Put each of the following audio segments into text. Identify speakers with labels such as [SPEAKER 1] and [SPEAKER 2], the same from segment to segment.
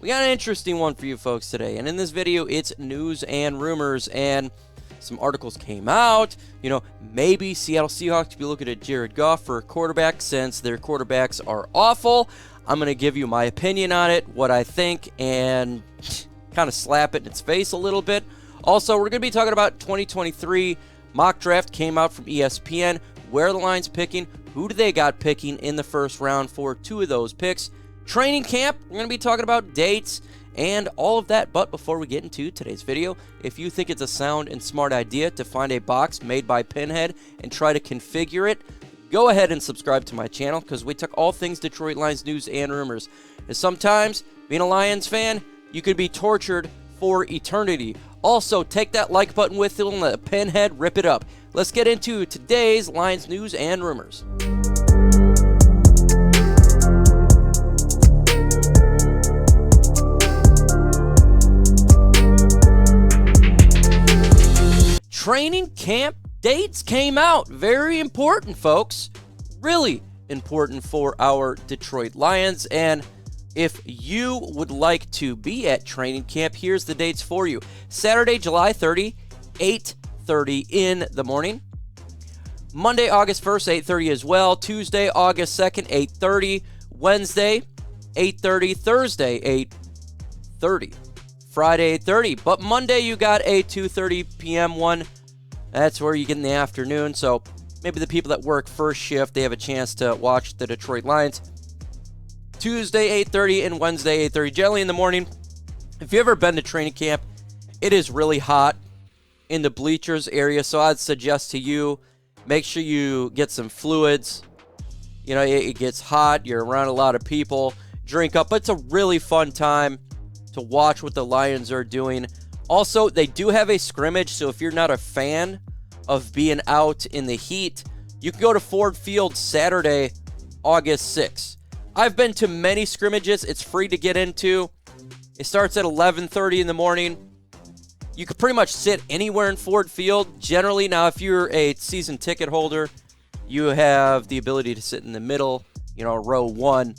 [SPEAKER 1] We got an interesting one for you folks today, and in this video, it's news and rumors, and some articles came out. Maybe Seattle Seahawks could be looking at Jared Goff for a quarterback since their quarterbacks are awful. I'm going to give you my opinion on it, what I think, and kind of slap it in its face a little bit. Also, we're going to be talking about 2023 mock draft came out from ESPN. Where are the Lions picking? Who do they got picking in the first round for two of those picks? Training camp, we're going to be talking about dates and all of that. But before we get into today's video, if you think it's a sound and smart idea to find a box made by Pinhead and try to configure it, go ahead and subscribe to my channel, because we talk all things Detroit Lions news and rumors. And sometimes, being a Lions fan, you could be tortured for eternity. Also, take that like button with you and let Pinhead rip it up. Let's get into today's Lions news and rumors. Training camp dates came out. Very important, folks. Really important for our Detroit Lions. And if you would like to be at training camp, here's the dates for you. Saturday, July 30, 8:30 in the morning. Monday, August 1st, 8:30 as well. Tuesday, August 2nd, 8:30. Wednesday, 8:30. Thursday, 8:30. Friday, 8:30. But Monday, you got a 2:30 p.m. one. That's where you get in the afternoon. So maybe the people that work first shift, they have a chance to watch the Detroit Lions. Tuesday, 8:30, and Wednesday, 8:30. Generally in the morning. If you've ever been to training camp, it is really hot in the bleachers area. So I'd suggest to you, make sure you get some fluids. It gets hot. You're around a lot of people. Drink up. But it's a really fun time to watch what the Lions are doing. Also, they do have a scrimmage, so if you're not a fan of being out in the heat, you can go to Ford Field Saturday, August 6th. I've been to many scrimmages. It's free to get into. It starts at 11:30 in the morning. You can pretty much sit anywhere in Ford Field. Generally, now, if you're a season ticket holder, you have the ability to sit in the middle, row one,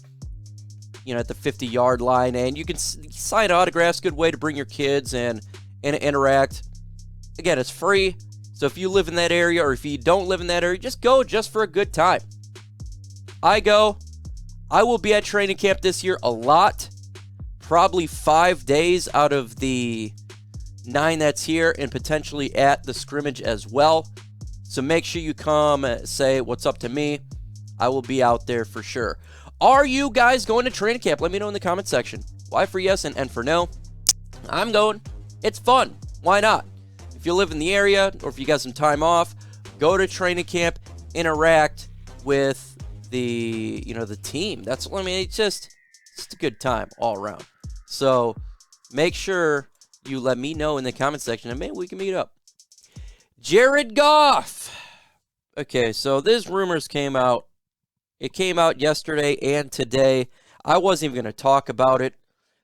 [SPEAKER 1] at the 50-yard line, and you can sign autographs. Good way to bring your kids and interact. Again, it's free, so if you live in that area or if you don't live in that area, just go just for a good time. I will be at training camp this year a lot, probably 5 days out of the 9 that's here, and potentially at the scrimmage as well. So make sure you come say what's up to me. I will be out there for sure. Are you guys going to training camp? Let me know in the comment section. Y for yes and N for no. I'm going. It's fun. Why not? If you live in the area or if you got some time off, go to training camp, interact with the team. It's just a good time all around. So make sure you let me know in the comment section and maybe we can meet up. Jared Goff. Okay, so this rumors came out. It came out yesterday and today. I wasn't even going to talk about it,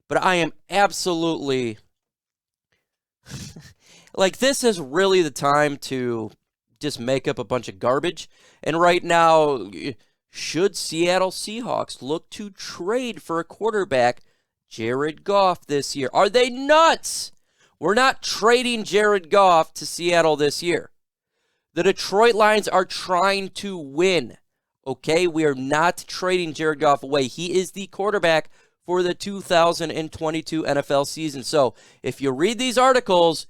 [SPEAKER 1] but I am absolutely this is really the time to just make up a bunch of garbage. And right now, should Seattle Seahawks look to trade for a quarterback, Jared Goff, this year? Are they nuts? We're not trading Jared Goff to Seattle this year. The Detroit Lions are trying to win. Okay, we are not trading Jared Goff away. He is the quarterback for the 2022 NFL season. So if you read these articles,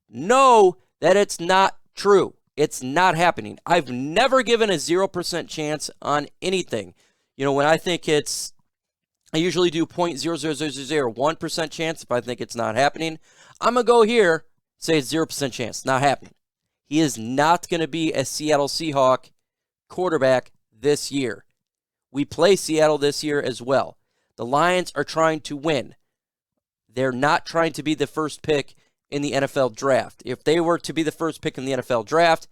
[SPEAKER 1] know that it's not true. It's not happening. I've never given a 0% chance on anything. When I think I usually do 0.00001% chance if I think it's not happening. I'm going to go here, say it's 0% chance. Not happening. He is not going to be a Seattle Seahawk quarterback this year. We play Seattle this year as well. The Lions are trying to win. They're not trying to be the first pick in the NFL draft. If they were to be the first pick in the NFL draft,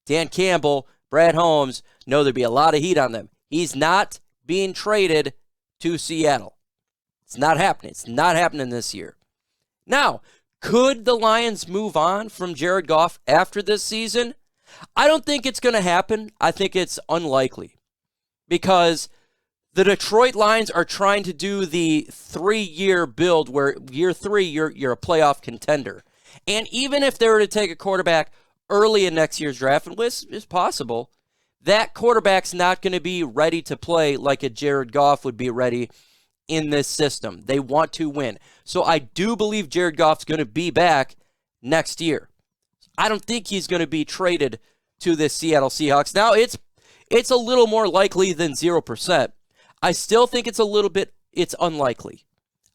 [SPEAKER 1] Dan Campbell, Brad Holmes, know there'd be a lot of heat on them. He's not being traded to Seattle. It's not happening. It's not happening this year. Now, could the Lions move on from Jared Goff after this season? I don't think it's going to happen. I think it's unlikely because The Detroit Lions are trying to do the 3-year build where year 3, you're a playoff contender. And even if they were to take a quarterback early in next year's draft, and this is possible, that quarterback's not going to be ready to play like a Jared Goff would be ready in this system. They want to win. So I do believe Jared Goff's going to be back next year. I don't think he's going to be traded to the Seattle Seahawks. Now, it's a little more likely than 0%. I still think it's unlikely.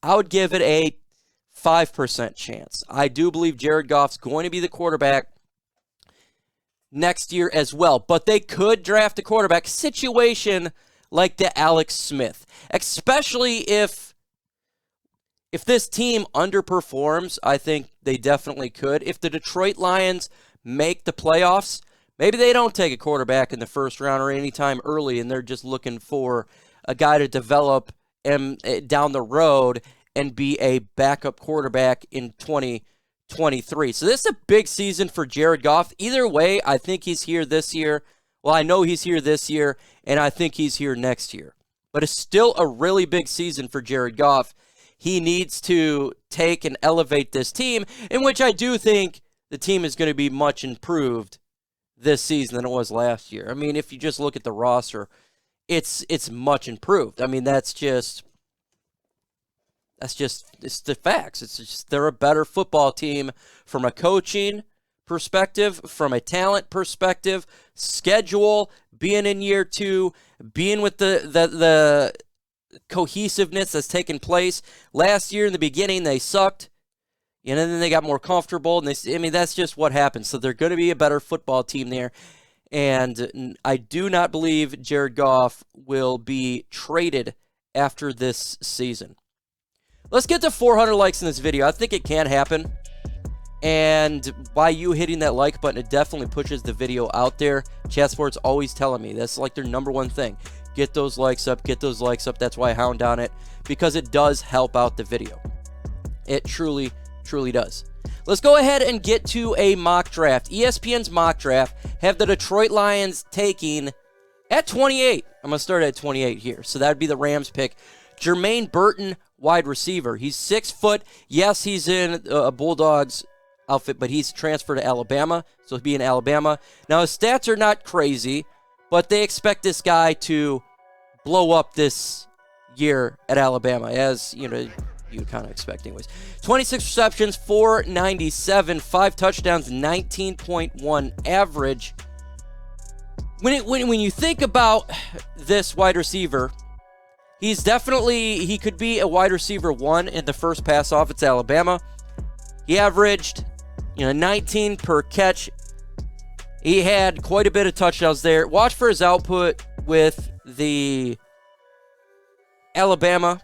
[SPEAKER 1] I would give it a 5% chance. I do believe Jared Goff's going to be the quarterback next year as well. But they could draft a quarterback situation like the Alex Smith, especially if this team underperforms. I think they definitely could. If the Detroit Lions make the playoffs, maybe they don't take a quarterback in the first round or anytime early, and they're just looking for a guy to develop down the road and be a backup quarterback in 2023. So this is a big season for Jared Goff. Either way, I think he's here this year. Well, I know he's here this year, and I think he's here next year. But it's still a really big season for Jared Goff. He needs to take and elevate this team, in which I do think the team is going to be much improved this season than it was last year. I mean, if you just look at the roster, it's much improved. I mean, it's the facts. It's just they're a better football team from a coaching perspective, from a talent perspective, schedule, being in year 2, being with the cohesiveness that's taken place. Last year in the beginning, they sucked. And then they got more comfortable. And that's just what happens. So they're going to be a better football team there. And I do not believe Jared Goff will be traded after this season. Let's get to 400 likes in this video. I think it can happen. And by you hitting that like button, it definitely pushes the video out there. Chat Sport's always telling me that's like their number one thing. Get those likes up, get those likes up. That's why I hound on it, because it does help out the video. It truly, truly does. Let's go ahead and get to a mock draft. ESPN's mock draft have the Detroit Lions taking at 28. I'm going to start at 28 here. So that would be the Rams pick. Jermaine Burton, wide receiver. He's 6 foot. Yes, he's in a Bulldogs outfit, but he's transferred to Alabama, so he'll be in Alabama. Now, his stats are not crazy, but they expect this guy to blow up this year at Alabama, as, you know, you kind of expect anyways. 26 receptions, 497, 5 touchdowns, 19.1 average. When you think about this wide receiver, he could be a wide receiver 1 in the first pass off. It's Alabama. He averaged, 19 per catch. He had quite a bit of touchdowns there. Watch for his output with the Alabama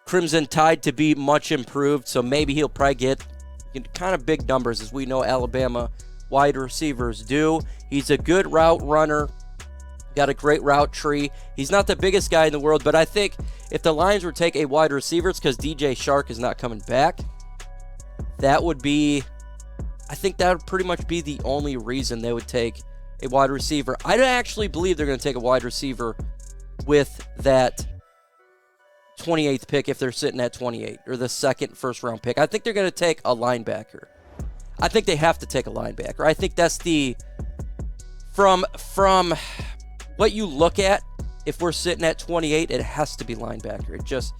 [SPEAKER 1] Crimson Tide to be much improved, so maybe he'll probably get kind of big numbers, as we know Alabama wide receivers do. He's a good route runner, got a great route tree. He's not the biggest guy in the world, but I think if the Lions were to take a wide receiver, it's because DJ Shark is not coming back. I think that would pretty much be the only reason they would take a wide receiver. I don't actually believe they're going to take a wide receiver with that 28th pick if they're sitting at 28, or the second first-round pick. I think they're going to take a linebacker. I think they have to take a linebacker. I think that's from what you look at, if we're sitting at 28, it has to be linebacker. It just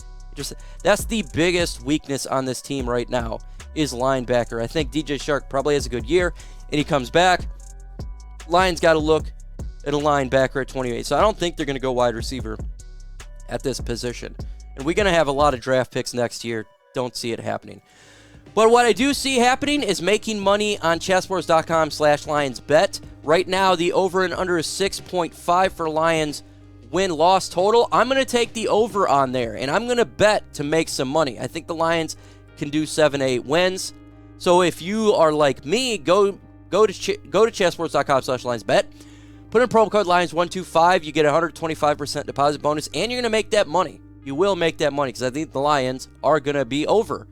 [SPEAKER 1] that's the biggest weakness on this team right now is linebacker. I think DJ Shark probably has a good year, and he comes back. Lions got to look at a linebacker at 28. So I don't think they're going to go wide receiver at this position. And we're going to have a lot of draft picks next year. Don't see it happening. But what I do see happening is making money on chatsports.com/LionsBet. Right now, the over and under is 6.5 for Lions win-loss total. I'm going to take the over on there, and I'm going to bet to make some money. I think the Lions can do 7-8 wins. So if you are like me, go to chatsports.com/LionsBet. Put in promo code Lions125. You get a 125% deposit bonus, and you're going to make that money. You will make that money, because I think the Lions are going to be over.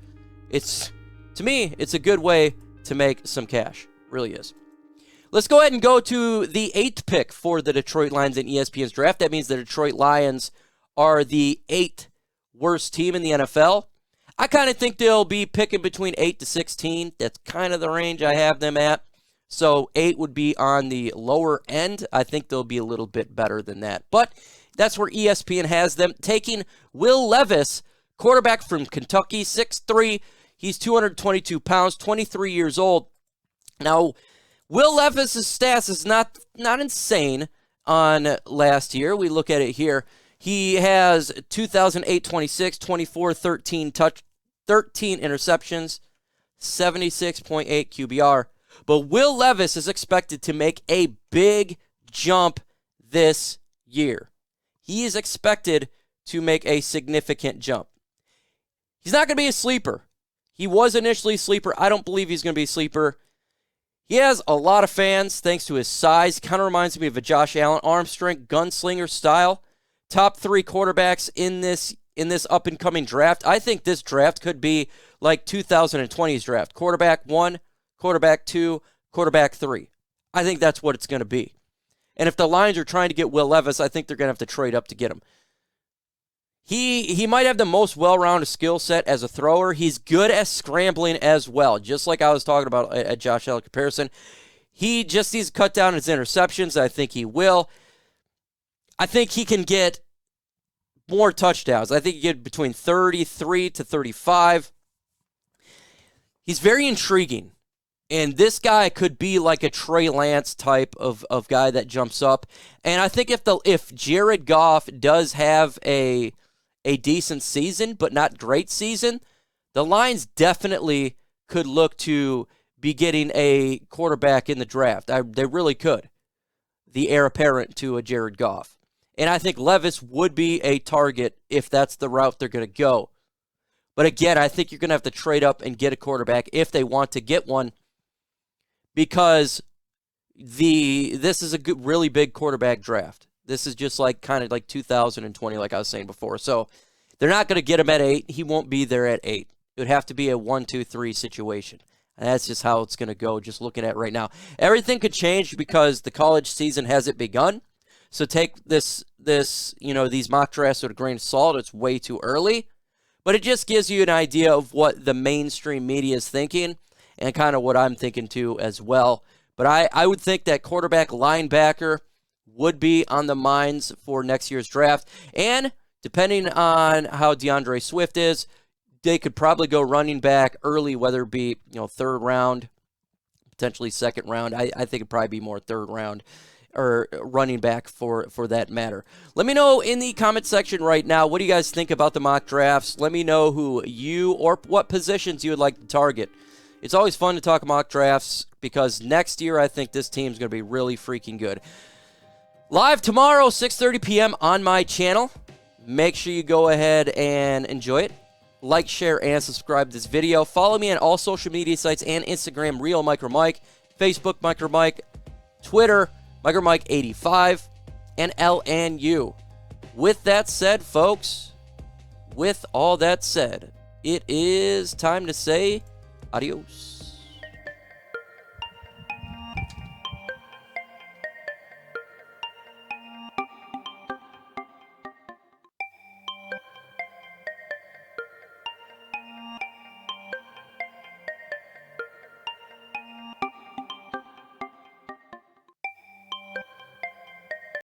[SPEAKER 1] To me, it's a good way to make some cash. It really is. Let's go ahead and go to the 8th pick for the Detroit Lions in ESPN's draft. That means the Detroit Lions are the 8th worst team in the NFL. I kind of think they'll be picking between 8 to 16. That's kind of the range I have them at. So 8 would be on the lower end. I think they'll be a little bit better than that. But that's where ESPN has them, taking Will Levis, quarterback from Kentucky, 6'3". He's 222 pounds, 23 years old. Now, Will Levis' stats is not insane on last year. We look at it here. He has 2,826, 24, 13 interceptions, 76.8 QBR. But Will Levis is expected to make a big jump this year. He is expected to make a significant jump. He's not going to be a sleeper. He was initially a sleeper. I don't believe he's going to be a sleeper. He has a lot of fans thanks to his size. Kind of reminds me of a Josh Allen arm strength, gunslinger style. Top 3 quarterbacks in this up-and-coming draft. I think this draft could be like 2020's draft. Quarterback 1, quarterback 2, quarterback 3. I think that's what it's going to be. And if the Lions are trying to get Will Levis, I think they're going to have to trade up to get him. He might have the most well-rounded skill set as a thrower. He's good at scrambling as well, just like I was talking about a Josh Allen comparison. He just needs to cut down his interceptions. I think he will. I think he can get more touchdowns. I think he can get between 33 to 35. He's very intriguing. And this guy could be like a Trey Lance type of guy that jumps up. And I think if Jared Goff does have a decent season, but not great season, the Lions definitely could look to be getting a quarterback in the draft. They really could. The heir apparent to a Jared Goff. And I think Levis would be a target if that's the route they're going to go. But again, I think you're going to have to trade up and get a quarterback if they want to get one, because this is a really big quarterback draft. This is just kind of like 2020, like I was saying before. So they're not going to get him at 8. He won't be there at 8. It would have to be a 1, 2, 3 situation. And that's just how it's going to go, just looking at it right now. Everything could change because the college season hasn't begun. So take these mock drafts with a grain of salt. It's way too early. But it just gives you an idea of what the mainstream media is thinking and kind of what I'm thinking too as well. But I would think that quarterback, linebacker would be on the minds for next year's draft. And depending on how DeAndre Swift is, they could probably go running back early, whether it be 3rd round, potentially 2nd round. I think it'd probably be more 3rd round or running back for that matter. Let me know in the comment section right now, what do you guys think about the mock drafts? Let me know who you or what positions you would like to target. It's always fun to talk mock drafts because next year I think this team's going to be really freaking good. Live tomorrow, 6:30 p.m. on my channel. Make sure you go ahead and enjoy it. Like, share, and subscribe to this video. Follow me on all social media sites and Instagram, Real MicroMike, Facebook, MicroMike, Twitter, MicroMike85, and LNU. With that said, folks, with all that said, it is time to say adios.